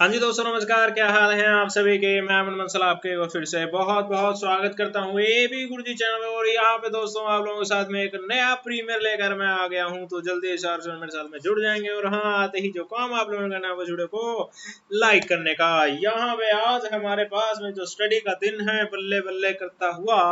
हाँ जी दोस्तों नमस्कार, क्या हाल है आप सभी के। मैं अमन बंसल आपके एक बार फिर से बहुत बहुत स्वागत करता हूँ एबी गुरुजी चैनल में। और यहाँ पे दोस्तों आप लोगों के साथ में एक नया प्रीमियर लेकर मैं आ गया हूँ, तो जल्दी से मेरे साथ में जुड़ जाएंगे। और हाँ, आते ही जो काम आप लोगों का करना है वो वीडियो को लाइक करने का। यहाँ पे आज हमारे पास में जो स्टडी का दिन है बल्ले बल्ले करता हुआ,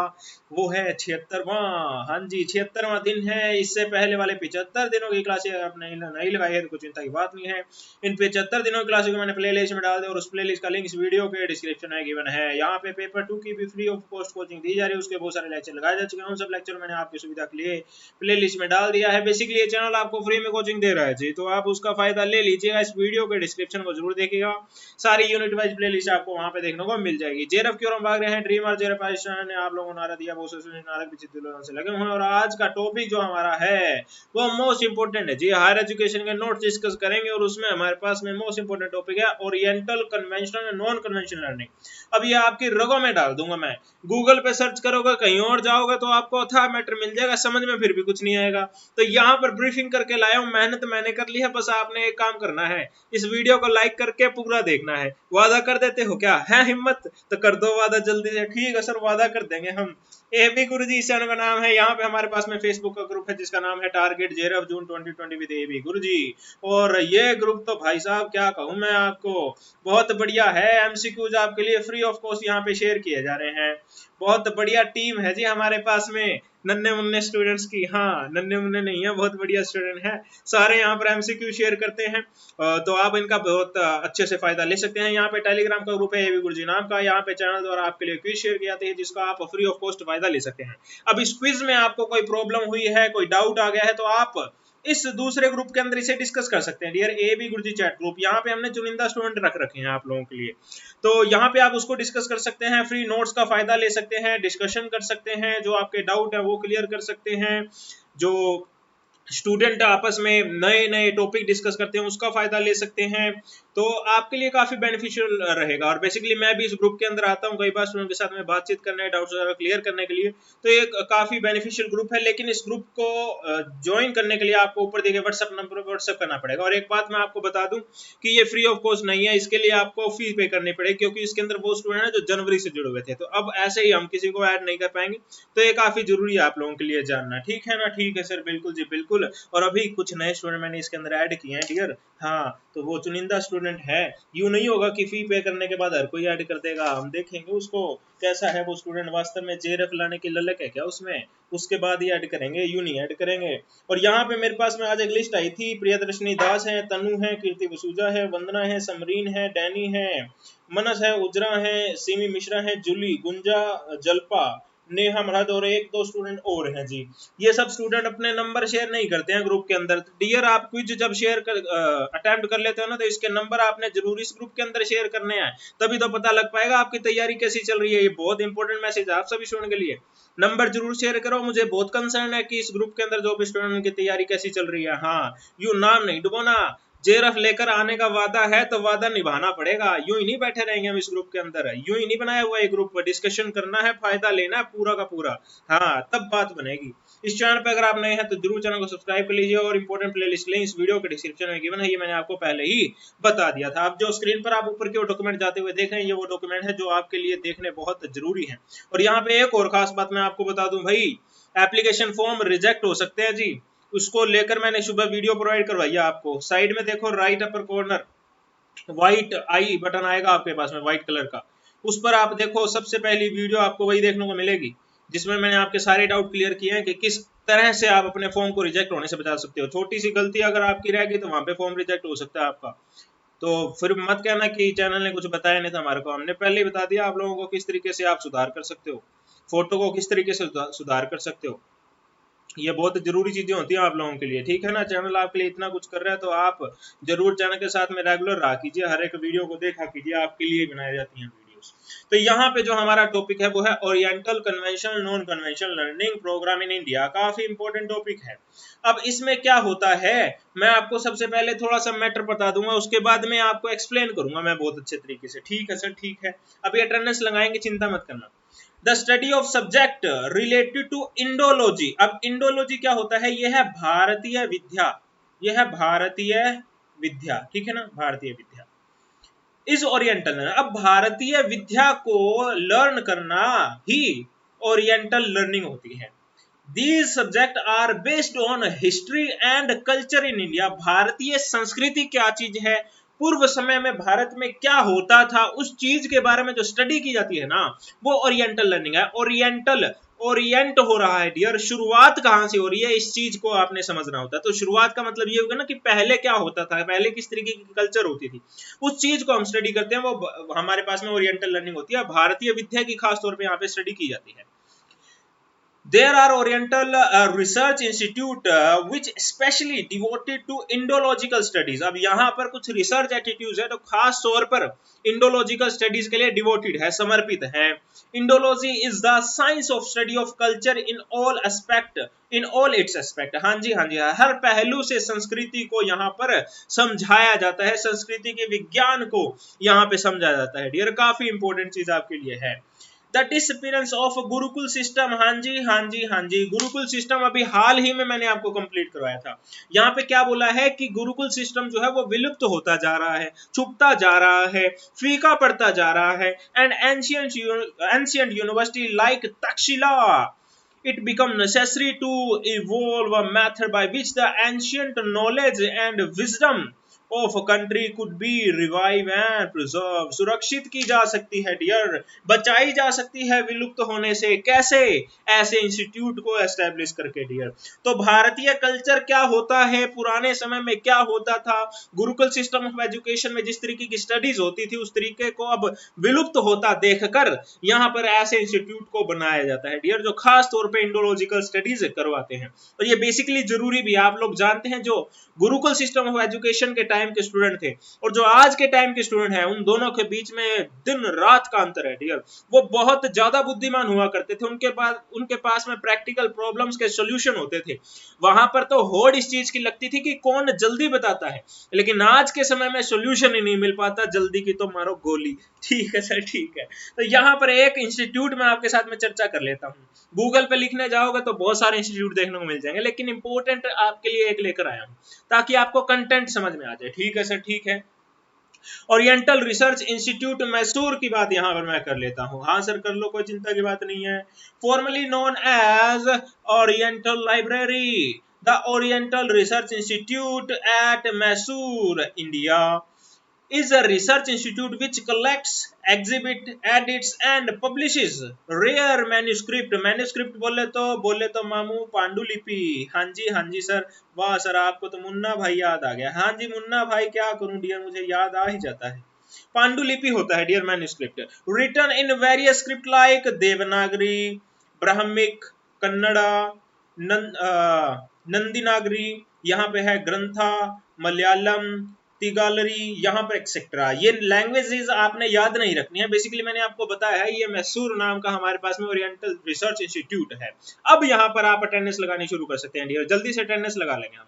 वो है 76वां। हाँ जी, 76वां दिन है। इससे पहले वाले 75 दिनों की क्लासेस आपने नहीं लगाई है तो कुछ चिंता की बात नहीं है। इन 75 दिनों की क्लासेस को मैंने प्ले लिस्ट में डाल दिया और उस प्ले लिस्ट का लिंक इस वीडियो के डिस्क्रिप्शन में गिवन है। यहाँ पे पेपर 2 की भी फ्री ऑफ कॉस्ट कोचिंग दी जा रही है, उसके बहुत सारे लेक्चर लगाए जा चुके हैं। उन सब लेक्चर मैंने आपकी सुविधा के लिए प्ले लिस्ट में डाल दिया है। बेसिकली ये चैनल आपको फ्री में कोचिंग दे रहा है जी, तो आप उसका फायदा ले लीजिएगा। इस वीडियो के डिस्क्रिप्शन को जरूर देखिएगा, सारी यूनिट वाइज प्ले लिस्ट आपको वहां पे देखने को मिल जाएगी। जेरफ की ओर हम भाग रहे हैं, ड्रीम और जेरफ ने आप लोगों को नारा दिया, बहुत से नारक भी दिलों से लगे हुए हैं। और आज का टॉपिक जो हमारा है वो मोस्ट इंपोर्टेंट है जी। हायर एजुकेशन के नोट्स डिस्कस करेंगे और उसमें हमारे पास में मोस्ट इंपोर्टेंट टॉपिक है oriental conventional and non conventional learning. अब ये आपकी रगों में डाल दूंगा मैं। गूगल पे सर्च करोगे, कहीं और जाओगे तो आपको अथाह मैटर मिल जाएगा, समझ में फिर भी कुछ नहीं आएगा। तो यहाँ पर ब्रीफिंग करके लाया हूँ, मेहनत मैंने कर ली है। बस आपने एक काम करना है, इस वीडियो को लाइक करके पूरा देखना है। वादा कर देते हो क्या है? हिम्मत तो कर दो वादा जल्दी से। ठीक है सर, वादा कर देंगे हम। एबी गुरुजी चैनल का नाम है। यहाँ पे हमारे पास में फेसबुक का ग्रुप है जिसका नाम है टारगेट जेरफ जून 2020 विद एबी गुरुजी। और ये ग्रुप तो भाई साहब क्या कहूँ मैं आपको, बहुत बढ़िया है। एमसीक्यूज आपके लिए फ्री ऑफ कॉस्ट यहाँ पे शेयर किए जा रहे हैं। बहुत बढ़िया टीम है जी हमारे पास में, नन्हे मुन्ने स्टूडेंट्स की। हाँ, नन्हे मुन्ने नहीं है, बहुत बढ़िया स्टूडेंट है सारे। यहाँ पर एमसीक्यू शेयर करते हैं, तो आप इनका बहुत अच्छे से फायदा ले सकते हैं। यहाँ पे टेलीग्राम का ग्रुप है एबी गुरुजी नाम का, यहाँ पे चैनल द्वारा आपके लिए क्विज शेयर किए जाते हैं जिसका आप फ्री ऑफ कॉस्ट फायदा ले सकते हैं। अब इस क्विज में आपको कोई प्रॉब्लम हुई है, कोई डाउट आ गया है, तो आप इस दूसरे ग्रुप के अंदर इसे डिस्कस कर सकते हैं। डियर एबी गुरुजी चैट ग्रुप, यहाँ पे हमने चुनिंदा स्टूडेंट रख रखे हैं आप लोगों के लिए, तो यहाँ पे आप उसको डिस्कस कर सकते हैं, फ्री नोट्स का फायदा ले सकते हैं, डिस्कशन कर सकते हैं, जो आपके डाउट है वो क्लियर कर सकते हैं। जो स्टूडेंट आपस में नए नए टॉपिक डिस्कस करते हैं उसका फायदा ले सकते हैं। तो आपके लिए काफी बेनिफिशियल रहेगा। और बेसिकली मैं भी इस ग्रुप के अंदर आता हूँ कई बार स्टूडेंट के साथ में बातचीत करने, डाउट्स वगैरह क्लियर करने के लिए। तो ये काफी बेनिफिशियल ग्रुप है। लेकिन इस ग्रुप को ज्वाइन करने के लिए आपको ऊपर दिए गए व्हाट्सएप नंबर पर व्हाट्सएप करना पड़ेगा। और एक बात मैं आपको बता दूं कि ये फ्री ऑफ कॉस्ट नहीं है, इसके लिए आपको फी पे करनी पड़ेगी, क्योंकि इसके अंदर वो स्टूडेंट है जो जनवरी से जुड़े हुए थे। तो अब ऐसे ही हम किसी को ऐड नहीं कर पाएंगे, तो ये काफी जरूरी है आप लोगों के लिए जानना। ठीक है ना? ठीक है सर, बिल्कुल जी बिल्कुल। और अभी कुछ नए स्टूडेंट मैंने इसके अंदर ऐड किए हैं डियर। हाँ, तो वो चुनिंदा स्टूडेंट है। यूं नहीं होगा कि फी पे करने के बाद हर कोई ऐड कर देगा। हम देखेंगे उसको कैसा है वो स्टूडेंट, वास्तव में जेरफ लाने की ललक है क्या उसमें, उसके बाद ही ऐड करेंगे, यूं नहीं ऐड करेंगे। और यहाँ पे मेरे पास में आज एक लिस्ट आई थी। प्रियदर्शनी दास है, तनु है, कीर्ति वसूजा है, वंदना है, समरीन है, डैनी है, मनस है, उजरा है, सीमी मिश्रा है, जूली, गुंजा, जल्पा, नेहा मरहद और एक दो स्टूडेंट और हैं जी। ये सब स्टूडेंट अपने नंबर शेयर नहीं करते हैं ग्रुप के अंदर। तो डियर, आप क्विज जब शेयर कर अटेम्प्ट कर लेते हो ना, तो इसके नंबर आपने जरूर इस ग्रुप के अंदर शेयर करने हैं, तभी तो पता लग पाएगा आपकी तैयारी कैसी चल रही है। ये बहुत इंपॉर्टेंट मैसेज है आप सभी स्टूडेंट के लिए। नंबर जरूर शेयर करो। मुझे बहुत कंसर्न है कि इस ग्रुप के अंदर जो भी स्टूडेंट की तैयारी कैसी चल रही है। हाँ, यू नाम नहीं डुबोना। जेरफ लेकर आने का वादा है तो वादा निभाना पड़ेगा। यूं ही नहीं बैठे रहेंगे हम इस ग्रुप के अंदर, यूं ही नहीं बनाया हुआ ये ग्रुप। डिस्कशन करना है, फायदा लेना है पूरा का पूरा। हाँ, तब बात बनेगी। इस चैनल पर अगर आप नए हैं तो जरूर चैनल को सब्सक्राइब कर लीजिए और इंपॉर्टेंट प्लेलिस्ट लिंक इस वीडियो के डिस्क्रिप्शन में गिवन है, ये मैंने आपको पहले ही बता दिया था। अब जो स्क्रीन पर आप ऊपर की ओर डॉक्यूमेंट जाते हुए देख रहे हैं, ये वो डॉक्यूमेंट है जो आपके लिए देखने बहुत जरूरी है। और यहाँ पे एक और खास बात मैं आपको बता दूं भाई, एप्लीकेशन फॉर्म रिजेक्ट हो सकते हैं जी। उसको लेकर मैंने सुबह वीडियो प्रोवाइड करवाई है आपको। साइड में देखो, राइट अपर कॉर्नर व्हाइट आई बटन आएगा आपके पास में व्हाइट कलर का, उस पर आप देखो, सबसे पहली वीडियो आपको वही देखने को मिलेगी जिसमें मैंने आपके सारे डाउट क्लियर किए हैं कि किस तरह से आप अपने फॉर्म को रिजेक्ट होने से बचा सकते हो। छोटी सी गलती अगर आपकी रहेगी तो वहां पे फॉर्म रिजेक्ट हो सकता है आपका। तो फिर मत कहना कि चैनल ने कुछ बताया नहीं था हमारे को। हमने पहले ही बता दिया आप लोगों को किस तरीके से आप सुधार कर सकते हो, फोटो को किस तरीके से सुधार कर सकते हो। ये बहुत जरूरी चीजें होती हैं आप लोगों के लिए। ठीक है ना? चैनल आपके लिए इतना कुछ कर रहा है तो आप जरूर चैनल के साथ में रेगुलर रहा कीजिए, हर एक वीडियो को देखा कीजिए, आपके लिए बनाई जाती हैं वीडियोस। तो यहाँ पे जो हमारा टॉपिक है वो है oriental conventional non conventional learning program in India. काफी इंपॉर्टेंट टॉपिक है। अब इसमें क्या होता है, मैं आपको सबसे पहले थोड़ा सा मैटर बता दूंगा, उसके बाद में आपको एक्सप्लेन करूंगा मैं बहुत अच्छे तरीके से। ठीक है सर? ठीक है। अभी अटेंडेंस लगाएंगे, चिंता मत करना। The study of subject related to Indology. अब इंडोलॉजी क्या होता है? यह है भारतीय विद्या, यह है भारतीय विद्या। ठीक है ना? Bharatiya Vidya. Is oriental learning. अब भारतीय विद्या को लर्न करना ही ओरिएंटल लर्निंग होती है। These subjects are based on history and culture in India। भारतीय संस्कृति क्या चीज है, पूर्व समय में भारत में क्या होता था, उस चीज के बारे में जो स्टडी की जाती है ना, वो ओरिएंटल लर्निंग है। ओरिएंटल, ओरिएंट हो रहा है डियर, शुरुआत कहां से हो रही है इस चीज को आपने समझना होता है। तो शुरुआत का मतलब ये होगा ना कि पहले क्या होता था, पहले किस तरीके की कल्चर होती थी, उस चीज को हम स्टडी करते हैं, वो हमारे पास में ओरिएंटल लर्निंग होती है। भारतीय विद्या की खास तौर पर यहाँ पे स्टडी की जाती है। There are Oriental Research Institute which especially devoted to Indological studies। अब यहाँ पर कुछ रिसर्च एटीट्यूड है तो खास तौर पर इंडोलॉजिकल स्टडीज के लिए डिवोटेड है, समर्पित है। Indology is the science of study of culture in all aspect, in all it's aspect. हाँ जी, हाँ जी, हर पहलू से संस्कृति को यहाँ पर समझाया जाता है, संस्कृति के विज्ञान को यहाँ पे समझा जाता है डियर। काफी इंपॉर्टेंट चीज आपके लिए है। The disappearance of Gurukul system. हाँ जी, हाँ जी, हाँ जी, गुरुकुल सिस्टम अभी हाल ही में मैंने आपको कंप्लीट करवाया था। यहाँ पे क्या बोला है कि गुरुकुल सिस्टम जो है वो विलुप्त होता जा रहा है, छुपता जा रहा है, फीका पड़ता जा रहा है। And ancient university like Takshashila, it become necessary to evolve a method by which the ancient knowledge and wisdom of a country could be revived and preserved। सुरक्षित की जा सकती है डियर, बचाई जा सकती है विलुप्त होने से। कैसे? ऐसे इंस्टीट्यूट को एस्टेब्लिश करके डियर। तो भारतीय कल्चर क्या होता है, पुराने समय में क्या होता था, गुरुकुल सिस्टम ऑफ एजुकेशन में जिस तरीके की स्टडीज होती थी उस तरीके को अब विलुप्त होता देखकर यहाँ पर ऐसे इंस्टीट्यूट को बनाया जाता है डियर, जो खास तौर पे इंडोलॉजिकल स्टडीज करवाते हैं। और ये बेसिकली जरूरी भी, आप लोग जानते हैं जो गुरुकुल सिस्टम ऑफ एजुकेशन के टाइम के स्टूडेंट थे और जो आज के टाइम के स्टूडेंट हैं, उन दोनों के बीच में दिन रात का अंतर है डियर। वो बहुत ज्यादा बुद्धिमान हुआ करते थे, उनके पास में प्रैक्टिकल प्रॉब्लम्स के सॉल्यूशन होते थे। वहां पर तो होड़ इस चीज की लगती थी कि कौन जल्दी बताता है, लेकिन आज के समय में सॉल्यूशन ही नहीं मिल पाता, जल्दी की तो मारो गोली। ठीक है सर, ठीक है। तो यहाँ पर एक इंस्टीट्यूट में आपके साथ में चर्चा कर लेता हूँ। गूगल पे लिखने जाओगे तो बहुत सारे इंस्टीट्यूट देखने को मिल जाएंगे, लेकिन इंपॉर्टेंट आपके लिए एक लेकर आया हूँ ताकि आपको कंटेंट समझ में आ जाए। ठीक है सर, ठीक है। ओरिएंटल रिसर्च इंस्टीट्यूट मैसूर की बात यहां पर मैं कर लेता हूं। हाँ सर कर लो, कोई चिंता की बात नहीं है। Formerly known as oriental library, the oriental research institute at Mysore India is a research institute which collects, exhibit, edits and publishes rare manuscript। manuscript बोले तो मामू पांडुलिपि। हाँ जी सर, वाह सर, आपको तो मुन्ना भाई याद आ गया। हाँ जी मुन्ना भाई, क्या करूं डियर, मुझे याद आ ही जाता है। पांडुलिपि होता है dear manuscript, written in various script like Devanagari, Brahmic, Kannada, Nandinagari, यहाँ पे है ग्रंथा, मलयालम, तिगालरी, यहाँ पर एक्सेट्रा। ये लैंग्वेजेस आपने याद नहीं रखनी है, बेसिकली मैंने आपको बताया है। ये मैसूर नाम का हमारे पास में ओरिएंटल रिसर्च इंस्टीट्यूट है। अब यहाँ पर आप अटेंडेंस लगानी शुरू कर सकते हैं डियर, जल्दी से अटेंडेंस लगा लेंगे हम।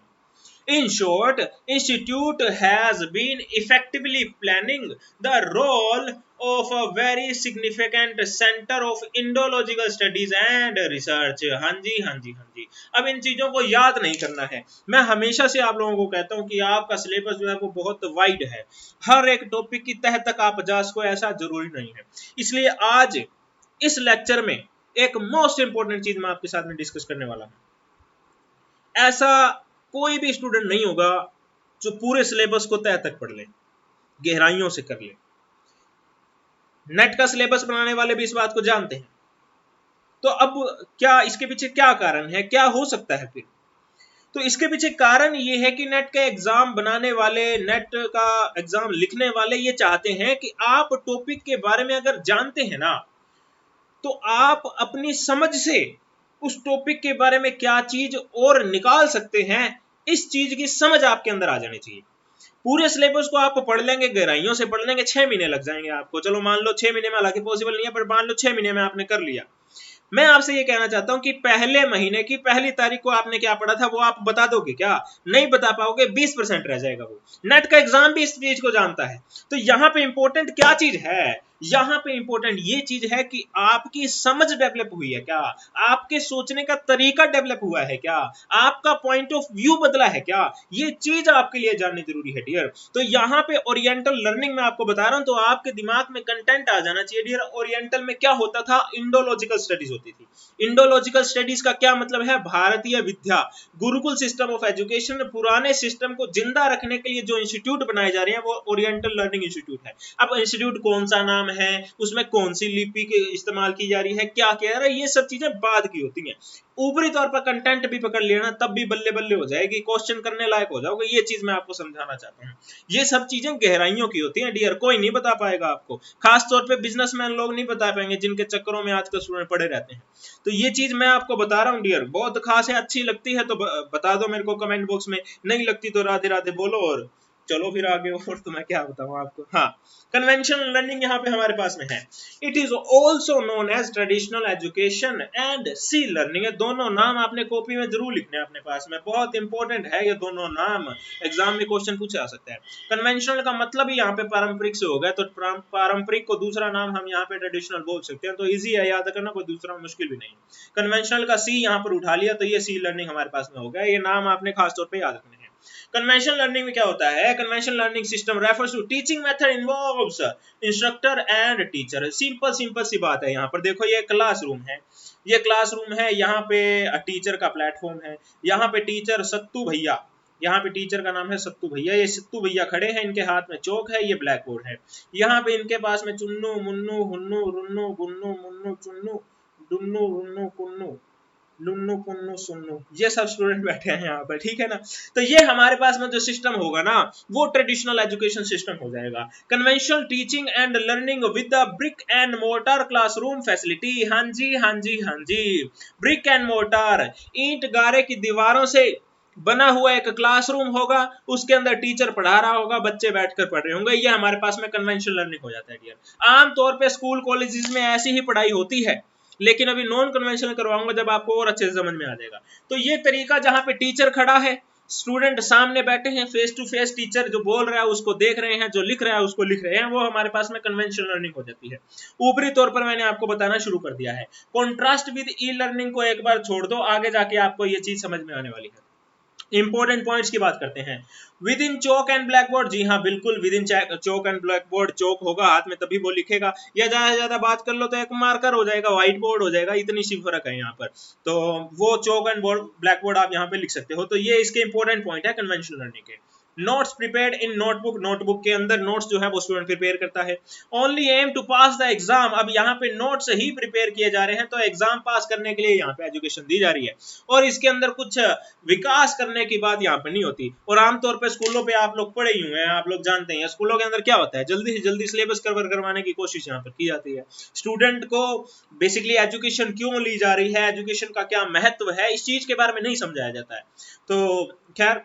In short, institute has been effectively planning the role of a very significant center of Indological studies and research। हाँ जी, हाँ जी, हाँ जी। अब इन चीजों को याद नहीं करना है। मैं हमेशा से आप लोगों को कहता हूं कि आपका सिलेबस जो है वो बहुत वाइड है, हर एक टॉपिक की तह तक आप जा सको ऐसा जरूरी नहीं है। इसलिए आज इस लेक्चर में एक मोस्ट इंपोर्टेंट चीज मैं आपके साथ में डिस्कस करने वाला हूं। ऐसा कोई भी स्टूडेंट नहीं होगा जो पूरे सिलेबस को तह तक पढ़ ले, गहराइयों से कर ले। नेट का सिलेबस बनाने वाले भी इस बात को जानते हैं। तो अब क्या इसके पीछे क्या कारण है, क्या हो सकता है फिर? तो इसके पीछे कारण ये है कि नेट का एग्जाम बनाने वाले, नेट का एग्जाम लिखने वाले ये चाहते हैं कि आप टॉपिक के बारे में अगर जानते हैं ना, तो आप अपनी समझ से उस टॉपिक के बारे में क्या चीज और निकाल सकते हैं, इस चीज की समझ आपके अंदर आ जानी चाहिए। पूरे सिलेबस को आप पढ़ लेंगे, गहराइयों से पढ़ लेंगे, 6 महीने लग जाएंगे आपको। चलो मान लो 6 महीने में, हालांकि पॉसिबल नहीं है, पर मान लो 6 महीने में आपने कर लिया। मैं आपसे ये कहना चाहता हूं कि पहले महीने की पहली तारीख को आपने क्या पढ़ा था वो आप बता दोगे क्या? नहीं बता पाओगे, 20% रह जाएगा वो। नेट का एग्जाम भी इस चीज को जानता है। तो यहाँ पे इंपॉर्टेंट क्या चीज है? यहाँ पे इंपॉर्टेंट ये चीज है कि आपकी समझ डेवलप हुई है क्या, आपके सोचने का तरीका डेवलप हुआ है क्या, आपका पॉइंट ऑफ व्यू बदला है क्या, ये चीज आपके लिए जाननी जरूरी है डियर। तो यहाँ पे ओरिएंटल लर्निंग में आपको बता रहा हूं, तो आपके दिमाग में कंटेंट आ जाना चाहिए डियर। ओरिएंटल में क्या होता था, इंडोलॉजिकल स्टडीज होती थी। इंडोलॉजिकल स्टडीज का क्या मतलब है, Bharatiya Vidya Gurukul system of education, पुराने सिस्टम को जिंदा रखने के लिए जो इंस्टीट्यूट बनाए जा रहे हैं वो ओरिएंटल लर्निंग इंस्टीट्यूट है। अब इंस्टीट्यूट कौन सा नाम है, उसमें कौन सी लिपि के इस्तेमाल की जा रही है, क्या कह रहा है, ये सब चीजें बाद की होती हैं। ऊपरी तौर पर कंटेंट भी पकड़ लेना तब भी बल्ले बल्ले हो जाएगी, क्वेश्चन करने लायक हो जाओगे। ये चीज मैं आपको समझाना चाहता हूँ। ये सब चीजें गहराइयों की होती हैं डियर, कोई नहीं बता पाएगा आपको, खास तौर पे बिजनेसमैन लोग नहीं बता पाएंगे जिनके चक्करों में आजकल स्टूडेंट पड़े रहते हैं। तो ये चीज मैं आपको बता रहा हूँ डियर, बहुत खास है, अच्छी लगती है तो बता दो मेरे को कमेंट बॉक्स में, नहीं लगती तो राधे राधे बोलो और चलो फिर आगे। और तो मैं क्या बताऊं आपको। हाँ, कन्वेंशनल लर्निंग यहाँ पे हमारे पास में है। It is also known as traditional education and see learning. है दोनों नाम आपने कॉपी में जरूर लिखने हैं अपने पास में, बहुत इंपॉर्टेंट है ये दोनों नाम, एग्जाम में क्वेश्चन पूछा जा सकता है। कन्वेंशनल का मतलब ही यहाँ पे पारंपरिक से हो गया, तो पारंपरिक को दूसरा नाम हम यहाँ पे ट्रेडिशनल बोल सकते हैं, तो इजी है याद करना, कोई दूसरा मुश्किल भी नहीं। कन्वेंशनल का सी यहाँ पर उठा लिया तो ये सी लर्निंग हमारे पास में हो गया। ये नाम आपने खास तौर पर याद रखने हैं। कन्वेंशनल लर्निंग में क्या होता है, conventional learning system refers to teaching method involves instructor and teacher. Simple simple सी बात है। यहाँ पर देखो ये क्लासरूम है, ये क्लासरूम है, यहाँ पे टीचर का प्लेटफॉर्म है, यहाँ पे टीचर सत्तू भैया, यहाँ पे टीचर का नाम है सत्तू भैया, ये सत्तू भैया खड़े हैं, इनके हाथ में चौक है, ये ब्लैक बोर्ड है। यहाँ पे इनके पास में चुन्नू मुन्नू हुन्नू रुन्नू गुन्नू मुन्नू चुन्नू डुन्नू रुन्नू कुन्नू लुन्नू पुन्नू सुन्नू, ये सब स्टूडेंट बैठे हैं यहाँ पर, ठीक है ना। तो ये हमारे पास में जो सिस्टम होगा ना वो ट्रेडिशनल एजुकेशन सिस्टम हो जाएगा। Conventional teaching and learning with the brick and mortar classroom facility. हाँ जी हाँ जी हाँ जी, ब्रिक एंड मोर्टार, ईंट गारे की दीवारों से बना हुआ एक क्लासरूम होगा, उसके अंदर टीचर पढ़ा रहा होगा, बच्चे बैठकर पढ़ रहे होंगे, ये हमारे पास में कन्वेंशनल लर्निंग हो जाता है डियर। आमतौर पे स्कूल कॉलेजेस में ऐसी ही पढ़ाई होती है, लेकिन अभी नॉन कन्वेंशनल करवाऊंगा जब आपको और अच्छे से समझ में आ जाएगा। तो ये तरीका जहां पे टीचर खड़ा है, स्टूडेंट सामने बैठे हैं, फेस टू फेस टीचर जो बोल रहा है उसको देख रहे हैं, जो लिख रहा है उसको लिख रहे हैं, वो हमारे पास में कन्वेंशनल लर्निंग हो जाती है। ऊपरी तौर पर मैंने आपको बताना शुरू कर दिया है। कॉन्ट्रास्ट विद ई लर्निंग को एक बार छोड़ दो, आगे जाके आपको ये चीज समझ में आने वाली है। इंपॉर्टेंट पॉइंट्स की बात करते हैं। Within chalk and black board, जी हाँ बिल्कुल, within chalk and black board, chalk होगा हाथ में तभी वो लिखेगा, या ज्यादा से ज्यादा बात कर लो तो एक मार्कर हो जाएगा, व्हाइट बोर्ड हो जाएगा, इतनी सी फर्क है यहाँ पर। तो वो chalk and board black board आप यहाँ पे लिख सकते हो। तो ये इसके इंपॉर्टेंट पॉइंट है कन्वेंशनल लर्निंग के। Notes prepared in notebook, notebook के अंदर नोट्स जो है वो स्टूडेंट प्रिपेयर करता है। Only aim to pass the exam, अब यहाँ पे नोट्स ही प्रिपेयर किए जा रहे हैं, तो एग्जाम पास करने के लिए यहाँ पे एजुकेशन दी जा रही है, और इसके अंदर कुछ विकास करने की बात यहाँ पे नहीं होती। और आमतौर पे स्कूलों पे आप लोग पढ़े ही हुए हैं, आप लोग जानते हैं स्कूलों के अंदर क्या होता है, जल्दी से जल्दी सिलेबस कवर करवाने की कोशिश यहाँ पर की जाती है। स्टूडेंट को बेसिकली एजुकेशन क्यों ली जा रही है, एजुकेशन का क्या महत्व है, इस चीज के बारे में नहीं समझाया जाता है। तो खैर,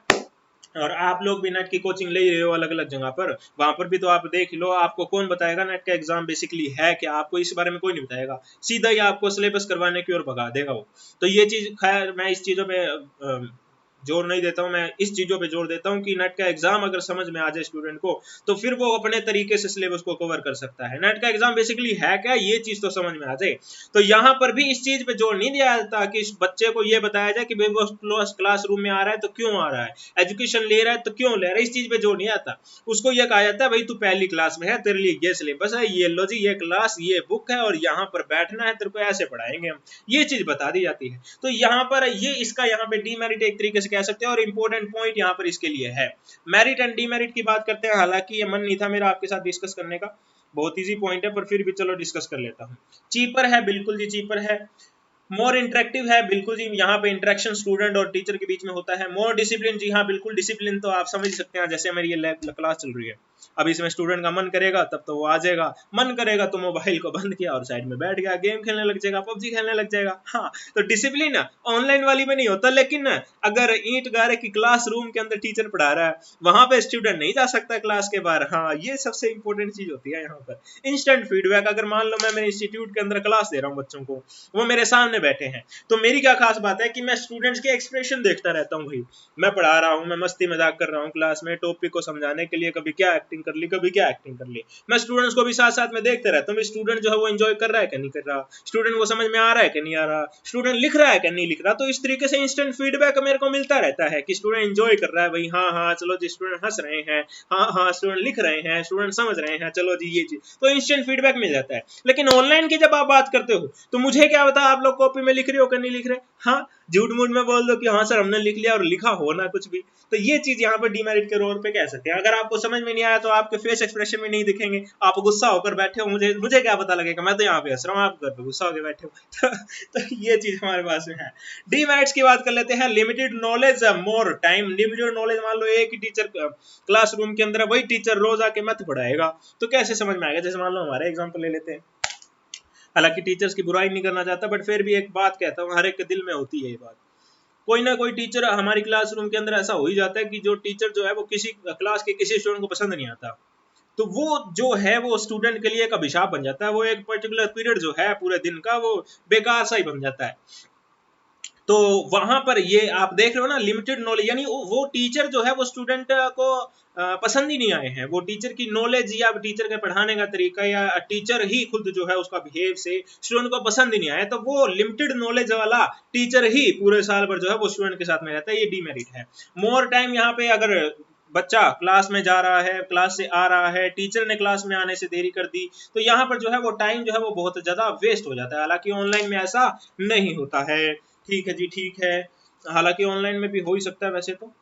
और आप लोग भी नेट की कोचिंग ले रहे हो अलग अलग जगह पर, वहां पर भी तो आप देख लो, आपको कौन बताएगा नेट का एग्जाम बेसिकली है क्या, आपको इस बारे में कोई नहीं बताएगा, सीधा ही आपको सिलेबस करवाने की ओर भगा देगा वो। तो ये चीज खैर मैं इस चीजों पे जोर नहीं देता हूँ, मैं इस चीजों पे जोर देता हूँ कि नेट का एग्जाम अगर समझ में आ जाए स्टूडेंट को तो फिर वो अपने तरीके से सिलेबस को कवर कर सकता है। नेट का एग्जाम बेसिकली है क्या, ये चीज तो समझ में आ जाए। तो यहाँ पर भी इस चीज पे जोर नहीं दिया जाता कि इस बच्चे को ये बताया जाए कि भाई वो क्लासरूम में आ रहा है तो क्यों आ रहा है, एजुकेशन ले रहा है तो क्यों ले रहा है, इस चीज पे जोर नहीं आता। उसको ये कहा जाता है भाई तू पहली क्लास में है, तेरे लिए ये सिलेबस है, ये लो जी, ये क्लास, ये बुक है, और यहाँ पर बैठना है, तेरे को ऐसे पढ़ाएंगे हम, ये चीज बता दी जाती है। तो यहाँ पर ये इसका यहाँ पे डीमेरिट एक तरीके से कह सकते हैं, और इंपॉर्टेंट पॉइंट यहाँ पर इसके लिए है। मेरिट एंड डीमेरिट की बात करते हैं, हालांकि ये मन नहीं था मेरा आपके साथ डिस्कस करने का, बहुत इजी पॉइंट है, पर फिर भी चलो डिस्कस कर लेता हूँ। चीपर है, बिल्कुल जी चीपर है। मोर इंटरेक्टिव है, बिल्कुल जी, यहाँ पे इंटरेक्शन स्टूडेंट और टीचर के बीच में होता है। मोर डिसिप्लिन, जी हाँ बिल्कुल, डिसिप्लिन तो आप समझ सकते हैं, जैसे मेरी ये क्लास चल रही है, अब इसमें स्टूडेंट का मन करेगा तब तो वो आ जाएगा, मन करेगा तो मोबाइल को बंद किया और साइड में बैठ गया, गेम खेलने लग जाएगा, पबजी खेलने लग जाएगा। हाँ, तो डिसिप्लिन ऑनलाइन वाली में नहीं होता, लेकिन अगर ईंट गारे की क्लासरूम के अंदर टीचर पढ़ा रहा है, वहां पे स्टूडेंट नहीं जा सकता क्लास के बाहर। हाँ, ये सबसे इंपॉर्टेंट चीज होती है यहाँ पर। इंस्टेंट फीडबैक, अगर मान लो मैं मेरे इंस्टीट्यूट के अंदर क्लास दे रहा हूँ बच्चों को, वो मेरे सामने बैठे हैं, तो मेरी क्या खास बात है कि मैं स्टूडेंट्स के एक्सप्रेशन देखता रहता हूँ। भाई मैं पढ़ा रहा हूँ, मैं मस्ती मजाक कर रहा हूँ क्लास में, टॉपिक को समझाने के लिए कभी क्या एक्टिंग कर ली, कभी क्या एक्टिंग कर ली। मैं स्टूडेंट्स को भी साथ साथ में देखते रहता हूँ, स्टूडेंट जो है वो एंजॉय कर रहा है कि नहीं कर रहा, स्टूडेंट को समझ में आ रहा है कि नहीं आ रहा, स्टूडेंट लिख रहा है कि नहीं लिख रहा। तो इस तरीके से इंस्टेंट फीडबैक मेरे को मिलता रहता है कि स्टूडेंट एंजॉय कर रहा है, भाई हाँ हाँ चलो जी, स्टूडेंट हंस रहे हैं, हाँ हाँ स्टूडेंट लिख रहे हैं, स्टूडेंट समझ रहे हैं, चलो जी ये चीज, तो इंस्टेंट फीडबैक मिल जाता है। लेकिन ऑनलाइन की जब आप बात करते हो तो मुझे क्या पता आप लोग कॉपी में लिख रहे हो कि नहीं लिख रहे, हाँ झूठ मूठ में बोल दो कि हाँ सर हमने लिख लिया और लिखा हो ना कुछ भी। तो ये चीज यहाँ पर डीमेरिट के रोल पे कह सकते हैं। अगर आपको समझ में नहीं आया तो आपके फेस एक्सप्रेशन में नहीं दिखेंगे, आप गुस्सा होकर बैठे हो, मुझे क्या पता लगेगा, मैं तो यहाँ पे हंस रहा हूँ, आप घर पे गुस्सा होकर बैठे हो। तो ये चीज हमारे पास में है। डीमेरिट्स की बात कर लेते हैं। Limited knowledge, more time. Limited knowledge, मान लो एक ही टीचर क्लासरूम के अंदर, वही टीचर रोज आके मैथ पढ़ाएगा तो कैसे समझ में आएगा। जैसे मान लो हमारे एग्जाम्पल ले लेते हैं, हालांकि टीचर्स की बुराई नहीं करना चाहता, बट फिर भी एक बात कहता हूँ, हर एक के दिल में होती है ये बात। कोई ना कोई टीचर हमारी क्लासरूम के अंदर ऐसा हो ही जाता है कि जो टीचर जो है वो किसी क्लास के किसी स्टूडेंट को पसंद नहीं आता, तो वो जो है वो स्टूडेंट के लिए एक अभिशाप बन जाता है। वो एक पर्टिकुलर पीरियड जो है पूरे दिन का वो बेकार सा ही बन जाता है। तो वहां पर ये आप देख रहे हो ना, लिमिटेड नॉलेज, यानी वो टीचर जो है वो स्टूडेंट को पसंद ही नहीं आए हैं। वो टीचर की नॉलेज या टीचर के पढ़ाने का तरीका या टीचर ही खुद जो है उसका बिहेव से स्टूडेंट को पसंद ही नहीं आया, तो वो लिमिटेड नॉलेज वाला टीचर ही पूरे साल भर जो है वो स्टूडेंट के साथ में रहता है। ये डीमेरिट है। मोर टाइम, यहाँ पे अगर बच्चा क्लास में जा रहा है, क्लास से आ रहा है, टीचर ने क्लास में आने से देरी कर दी, तो यहाँ पर जो है वो टाइम जो है वो बहुत ज्यादा वेस्ट हो जाता है। हालांकि ऑनलाइन में ऐसा नहीं होता है। ठीक है जी, ठीक है। हालांकि ऑनलाइन में भी हो ही सकता है, वैसे तो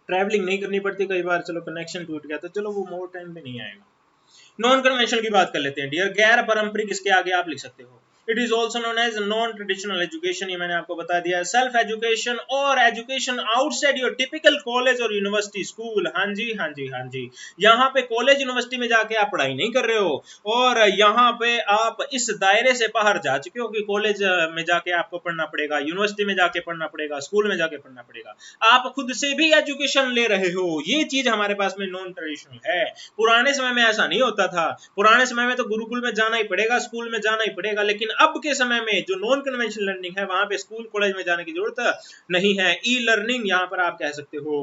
ट्रैवलिंग नहीं करनी पड़ती कई बार, चलो कनेक्शन टूट गया तो चलो वो मोर टाइम में नहीं आएगा। नॉन कन्वेंशनल की बात कर लेते हैं डियर। गैर पारंपरिक, इसके आगे आप लिख सकते हो। It is also known as non traditional education, ये मैंने आपको बता दिया है। सेल्फ एजुकेशन और education outside your typical college और यूनिवर्सिटी स्कूल। हाँ जी हाँ जी हाँ जी, यहाँ पे कॉलेज यूनिवर्सिटी में जाके आप पढ़ाई नहीं कर रहे हो, और यहाँ पे आप इस दायरे से बाहर जा चुके हो कि कॉलेज में जाके आपको पढ़ना पड़ेगा, यूनिवर्सिटी में जाके पढ़ना पड़ेगा, स्कूल में जाके पढ़ना पड़ेगा। आप खुद से भी एजुकेशन ले रहे हो, ये चीज हमारे पास में नॉन ट्रेडिशनल है। पुराने समय में ऐसा नहीं होता था। पुराने समय में तो गुरुकुल में जाना ही पड़ेगा, स्कूल में जाना ही पड़ेगा, लेकिन अब के समय में जो नॉन कन्वेंशनल लर्निंग है वहां पे स्कूल कॉलेज में जाने की जरूरत नहीं है। ई लर्निंग यहाँ पर आप कह सकते हो।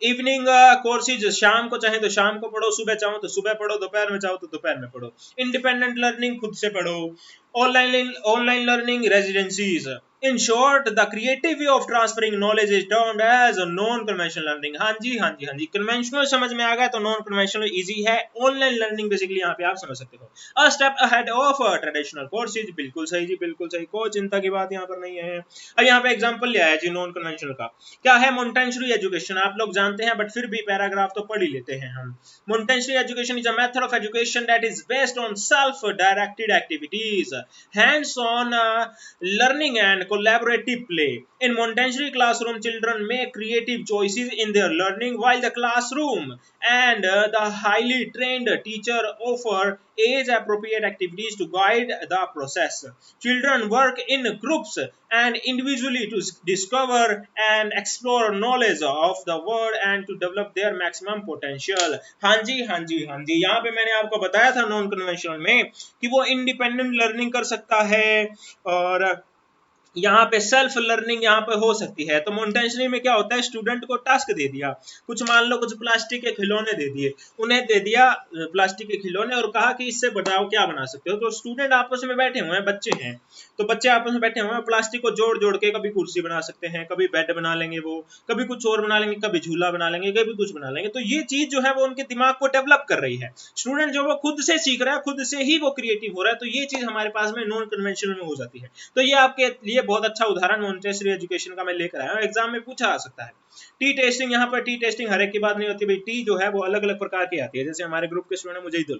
इवनिंग कोर्सेज, शाम को चाहे तो शाम को पढ़ो, सुबह चाहो तो सुबह पढ़ो, दोपहर में चाहो तो दोपहर में पढ़ो। इंडिपेंडेंट लर्निंग, खुद से पढ़ो। Online learning, residencies. In short, the creative way of transferring knowledge is termed as non conventional learning. हाँ जी हाँ जी हाँ जी, कन्वेंशनल समझ में आ गया तो नॉन कन्वेंशनल इजी है। ऑनलाइन लर्निंग बेसिकली यहाँ पे आप समझ सकते हो, a step ahead of traditional courses. बिल्कुल सही जी, बिल्कुल सही, कोई चिंता की बात यहाँ पर नहीं है। अब यहाँ पे एग्जांपल लिया है जी नॉन कन्वेंशनल का। क्या है मोंटेसरी एजुकेशन, आप लोग जानते हैं, बट फिर भी पैराग्राफ तो पढ़ ही लेते हैं हम। Montessori education is a method of education that is based on self directed activities, hands on learning and collaborative play. In Montessori classroom, children make creative choices in their learning, while the classroom and the highly trained teacher offer age appropriate activities to guide the process. Children work in groups and individually to discover and explore knowledge of the world and to develop their maximum potential. हाँ जी हाँ जी हाँ जी, यहाँ पे मैंने आपको बताया था नॉन कन्वेंशनल में कि वो इंडिपेंडेंट लर्निंग कर सकता है और यहाँ पे सेल्फ लर्निंग यहाँ पे हो सकती है। तो मोंटेसरी में क्या होता है, स्टूडेंट को टास्क दे दिया, कुछ मान लो कुछ प्लास्टिक के खिलौने दे दिए, उन्हें दे दिया प्लास्टिक के खिलौने और कहा कि इससे बताओ क्या बना सकते हो। तो स्टूडेंट आपस में बैठे हुए हैं, बच्चे हैं, तो बच्चे आपस में बैठे हुए हैं, प्लास्टिक को जोड़ जोड़ के कभी कुर्सी बना सकते हैं, कभी बेड बना लेंगे, वो कभी कुछ और बना लेंगे, कभी झूला बना लेंगे, कभी कुछ बना लेंगे। तो ये चीज जो है वो उनके दिमाग को डेवलप कर रही है। स्टूडेंट जो वो खुद से सीख रहा है, खुद से ही वो क्रिएटिव हो रहा है। तो ये चीज हमारे पास में नॉन कन्वेंशनल में हो जाती है। तो ये आपके लिए बहुत अच्छा उदाहरण मोंटेसरी एजुकेशन का मैं लेकर आया हूं, एग्जाम में पूछा आ सकता है। टी टेस्टिंग, यहाँ पर टी टेस्टिंग हर एक की बात नहीं होती भाई, टी जो है वो अलग अलग प्रकार की आती है। जैसे हमारे ग्रुप के स्टूडेंट मुझे इधर,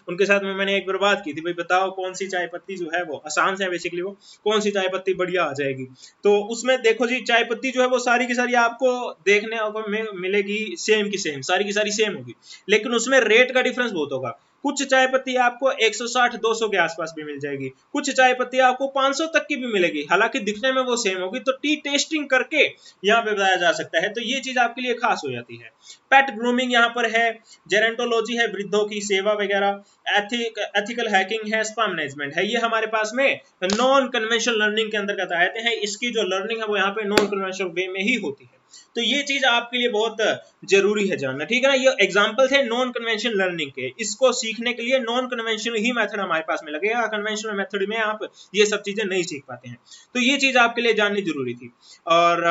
उनके साथ में मैंने एक बार बात की थी, भाई बताओ कौन सी चाय पत्ती जो है वो आसान से है बेसिकली, वो कौन सी चाय पत्ती बढ़िया आ जाएगी। तो उसमें देखो जी, चाय पत्ती जो है वो सारी की सारी आपको देखने में मिलेगी सेम की सेम, सारी की सारी सेम होगी, लेकिन उसमें रेट का डिफरेंस बहुत होगा। कुछ चाय पत्ती आपको 160-200 के आसपास भी मिल जाएगी, कुछ चाय पत्ती आपको 500 तक की भी मिलेगी, हालांकि दिखने में वो सेम होगी। तो टी टेस्टिंग करके यहाँ पे बताया जा सकता है, तो ये चीज आपके लिए खास हो जाती है। पेट ग्रूमिंग यहाँ पर है, जेरेंटोलॉजी है, वृद्धों की सेवा वगैरह, एथिकल हैकिंग है, स्पैम मैनेजमेंट है। ये हमारे पास में नॉन कन्वेंशनल लर्निंग के अंतर्गत आते हैं। इसकी जो लर्निंग है वो यहाँ पे नॉन कन्वेंशनल वे में ही होती है। तो ये चीज आपके लिए बहुत जरूरी है जानना, ठीक है ना। ये एग्जाम्पल थे नॉन कन्वेंशनल लर्निंग के, इसको सीखने के लिए नॉन कन्वेंशनल ही मेथड हमारे पास में लगेगा, कन्वेंशनल मेथड में आप ये सब चीजें नहीं सीख पाते हैं। तो ये चीज आपके लिए जाननी जरूरी थी। और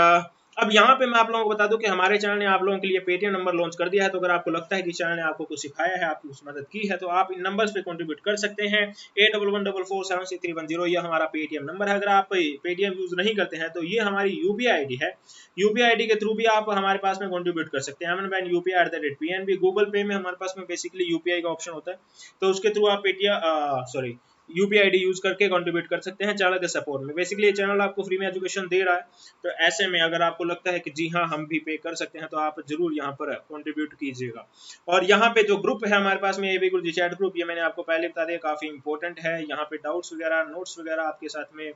अब यहाँ पे मैं आप लोगों को बता दूं कि हमारे चैनल ने आप लोगों के लिए पेटीएम नंबर लॉन्च कर दिया है। तो अगर आपको लगता है कि चैनल ने आपको कुछ सिखाया है, आपकी कुछ मदद की है, तो आप इन नंबर्स पे कंट्रीब्यूट कर सकते हैं। 8114476310 ये हमारा पेटीएम नंबर है। अगर आप पेटीएम यूज नहीं करते हैं तो ये हमारी यूपीआई आईडी है। यूपीआई आईडी के थ्रू भी आप हमारे पास में कंट्रीब्यूट कर सकते हैं। UPI@PNB गूगल पे में हमारे पास में बेसिकली यूपीआई का ऑप्शन होता है, तो उसके थ्रू आप पेटीएम यूपीआई आईडी यूज करके कंट्रीब्यूट कर सकते हैं चैनल के सपोर्ट में। बेसिकली ये चैनल आपको फ्री में एजुकेशन दे रहा है, तो ऐसे में अगर आपको लगता है कि जी हाँ हम भी पे कर सकते हैं, तो आप जरूर यहाँ पर कंट्रीब्यूट कीजिएगा। और यहाँ पे जो ग्रुप है हमारे पास में, एबी गुरुजी चैट ग्रुप, ये मैंने आपको पहले बता दिया, काफी इंपॉर्टेंट है। यहाँ पे डाउट्स वगैरह, नोट्स वगैरह आपके साथ में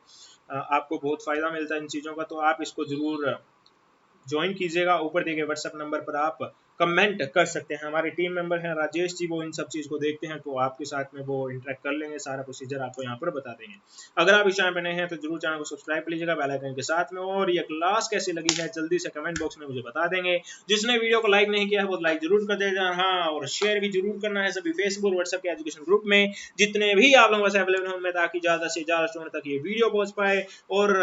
आपको बहुत फायदा मिलता है इन चीजों का, तो आप इसको जरूर ज्वाइन कीजिएगा। ऊपर दिए गए व्हाट्सएप नंबर पर आप कमेंट कर सकते हैं। हमारे टीम मेंबर हैं राजेश जी, वो इन सब चीज को देखते हैं, तो आपके साथ में वो इंटरेक्ट कर लेंगे, सारा प्रोसीजर आपको यहाँ पर बता देंगे। अगर आप इस चैनल पर नए हैं तो जरूर चैनल को सब्सक्राइब कर लीजिएगा बेल आइकन के साथ में। और ये क्लास कैसी लगी है जल्दी से कमेंट बॉक्स में मुझे बता देंगे। जिसने वीडियो को लाइक नहीं किया है वो लाइक जरूर कर देगा, हाँ, और शेयर भी जरूर करना है सभी फेसबुक व्हाट्सएप के एजुकेशन ग्रुप में, जितने भी आप लोगों से अवेलेबल होंगे, ताकि ज्यादा से ज्यादा स्टूडेंट तक ये वीडियो पहुंच पाए। और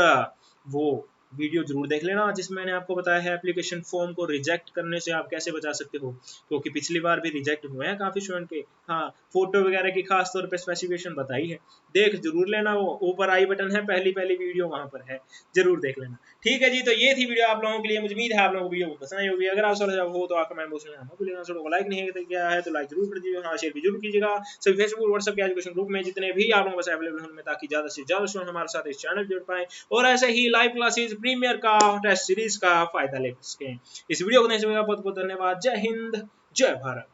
वो वीडियो जरूर देख लेना जिसमें मैंने आपको बताया है एप्लीकेशन फॉर्म को रिजेक्ट करने से आप कैसे बचा सकते हो, क्योंकि पिछली बार भी रिजेक्ट हुए हैं काफी स्टूडेंट के। हाँ, फोटो वगैरह की खास तौर पे स्पेसिफिकेशन बताई है, देख जरूर लेना, वो ऊपर आई बटन है, पहली वीडियो वहां पर है, जरूर देख लेना। ठीक है जी, तो ये थी वीडियो आप लोगों के लिए। मुझे उम्मीद है आप लोगों को वीडियो पसंद आई होगी। अगर आप हो तो आप कमेंट बॉक्स में वीडियो को लाइक नहीं किया है तो लाइक जरूर कर दीजिएगा, हाँ, शेयर भी जरूर कीजिएगा सभी फेसबुक व्हाट्सएप के एजुकेशन ग्रुप में, जितने भी आप लोगों से अवेलेबल होंगे, ताकि ज्यादा से ज्यादा स्टूडेंट हमारे साथ इस चैनल जुड़ पाए और ऐसे ही लाइव क्लासेस, प्रीमियर का, टेस्ट सीरीज का फायदा ले सकें। इस वीडियो को देखने के लिए बहुत बहुत धन्यवाद। जय हिंद, जय भारत।